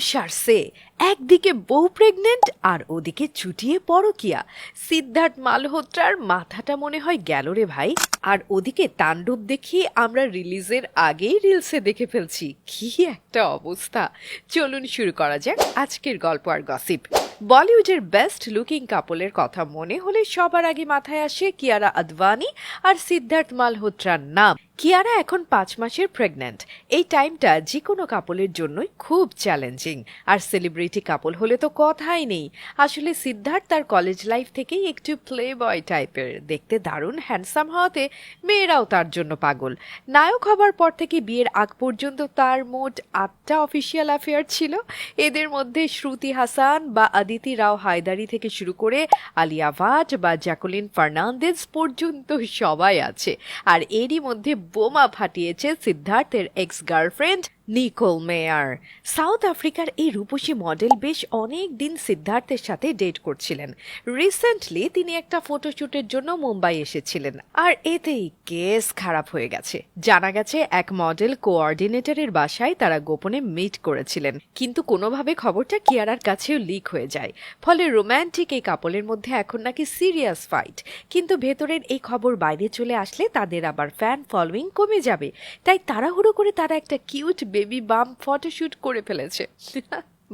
সারছে। একদিকে বউ প্রেগনেন্ট আর ওদিকে চুটিয়ে পরকিয়া। সিদ্ধার্থ মালহোত্রার মাথাটা মনে হয় গেল রে ভাই। আর ওদিকে তাণ্ডব দেখি আমরা রিলিজের আগেই রিলসে দেখে ফেলছি। কি একটা অবস্থা। চলুন শুরু করা যাক আজকের গল্প আর গসিপ। বলিউডের বেস্ট লুকিং কাপলের কথা মনে হলে সবার আগে মাথায় আসে কিয়ারা আদভানি আর সিদ্ধার্থ মালহোত্রার নাম। কিয়ারা এখন 5 মাসের প্রেগন্যান্ট। এই টাইমটা যে কোনো কাপলের জন্যই খুব চ্যালেঞ্জিং। আর সেলিব্রিটি কাপল হলে তো কথাই নেই। আসলে সিদ্ধার্থ তার কলেজ লাইফ থেকেই একটু প্লে বয় টাইপের, দেখতে দারুণ হ্যান্ডসাম হওয়াতে মেয়েরাও তার জন্য পাগল। নায়ক হবার পর থেকে বিয়ের আগ পর্যন্ত তার মোট 8টা অফিসিয়াল অ্যাফেয়ার ছিল। এদের মধ্যে শ্রুতি হাসান বা আদিতি রাও হায়দারি থেকে শুরু করে আলিয়া ভাট বা জ্যাকুলিন ফার্নান্দেজ পর্যন্ত সবাই আছে। আর এরই মধ্যে বোমা ফাটিয়েছে সিদ্ধার্থের এক্স গার্লফ্রেন্ড নিকোল মেয়ার। সাউথ আফ্রিকার এই রূপসী মডেল বেশ অনেক দিন সিদ্ধার্থের সাথে ডেট করছিলেন। রিসেন্টলি তিনি একটা ফটোশুটের জন্য মুম্বাই এসেছিলেন, আর এতেই কেস খারাপ হয়ে গেছে। জানা গেছে এক মডেল কোঅর্ডিনেটরের বাসায় তারা গোপনে মিট করেছিলেন, কিন্তু কোনোভাবে খবরটা কিয়ারার কাছেও লিক হয়ে যায়। ফলে রোম্যান্টিক এই কাপলের মধ্যে এখন নাকি সিরিয়াস ফাইট। কিন্তু ভেতরের এই খবর বাইরে চলে আসলে তাদের আবার ফ্যান ফলোয়িং কমে যাবে। তাই তাড়াহুড়ো করে তারা একটা কিউট বেবি বাম ফটোশুট করে ফেলেছে।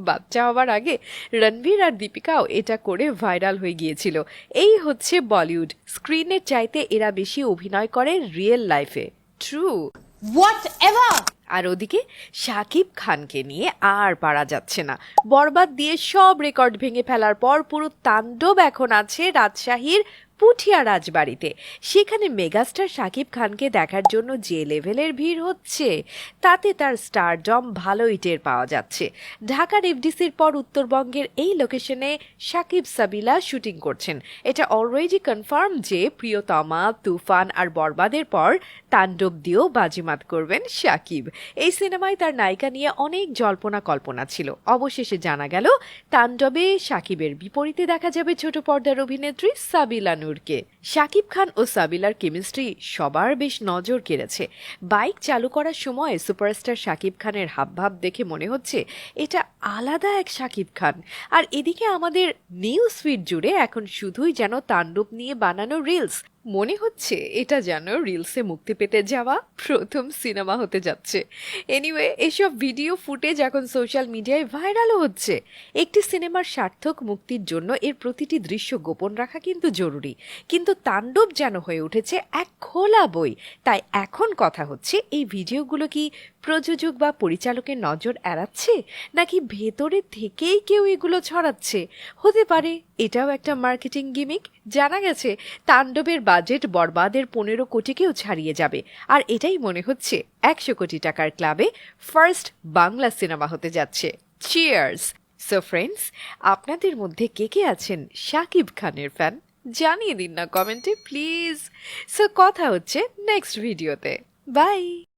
বাচ্চা হবার আগে রণবীর আর দীপিকাও এটা করে ভাইরাল হয়ে গিয়েছিল। এই হচ্ছে বলিউড। স্ক্রিনের চাইতে এরা বেশি অভিনয় করে রিয়েল লাইফে। ট্রু। আর ওদিকে শাকিব খানকে নিয়ে আর পারা যাচ্ছে না। বরবাদ দিয়ে সব রেকর্ড ভেঙে ফেলার পর পুরো তাণ্ডব এখন আছে রাজশাহীর পুঠিয়া রাজবাড়িতে। সেখানে মেগাস্টার শাকিব খানকে দেখার জন্য যে লেভেলের ভিড় হচ্ছে, তাতে তার স্টারডম ভালোই টের পাওয়া যাচ্ছে। ঢাকার এফডিসির পর উত্তরবঙ্গের এই লোকেশনে শাকিব সাবিলা শুটিং করছেন। এটা অলরেডি কনফার্ম যে প্রিয়তমা, তুফান আর বরবাদের পর তাণ্ডব দিয়েও বাজিমাত করবেন শাকিব। এই সিনেমায় তার নায়িকা নিয়ে অনেক জল্পনা কল্পনা ছিল। অবশেষে জানা গেল তাণ্ডবে শাকিবের বিপরীতে দেখা যাবে ছোট পর্দার অভিনেত্রী সাবিলা নূরকে। শাকিব খান ও সাবিলার কেমিস্ট্রি সবার বেশ নজর কেড়েছে। বাইক চালু করার সময় সুপারস্টার শাকিব খানের হাবভাব দেখে মনে হচ্ছে এটা আলাদা এক শাকিব খান। আর এদিকে আমাদের নিউজ ফিড জুড়ে এখন শুধুই যেন তাণ্ডব নিয়ে বানানো রিলস। মনে হচ্ছে এটা যেন রিলসে মুক্তি পেতে যাওয়া প্রথম সিনেমা হতে যাচ্ছে। এনিওয়ে, এসব ভিডিও ফুটেজ এখন সোশ্যাল মিডিয়ায় ভাইরালও হচ্ছে। একটি সিনেমার সার্থক মুক্তির জন্য এর প্রতিটি দৃশ্য গোপন রাখা কিন্তু জরুরি। কিন্তু তাণ্ডব যেন হয়ে উঠেছে এক খোলা বই। তাই এখন কথা হচ্ছে, এই ভিডিওগুলো কি প্রযোজক বা পরিচালকের নজর এড়াচ্ছে, নাকি ভেতরে থেকেই কেউ এগুলো ছড়াচ্ছে? হতে পারে এটাও একটা মার্কেটিং গিমিক। জানা গেছে তাণ্ডবের বাজেট বরবাদের 15 কোটিকেও ছাড়িয়ে যাবে। আর এটাই মনে হচ্ছে 100 কোটি টাকার ক্লাবে ফার্স্ট বাংলা সিনেমা হতে যাচ্ছে। চিয়ার্স। সো ফ্রেন্ডস, আপনাদের মধ্যে কে কে আছেন শাকিব খানের ফ্যান? জানিয়ে দিন না কমেন্টে প্লিজ। সো কথা হচ্ছে নেক্সট ভিডিওতে। বাই।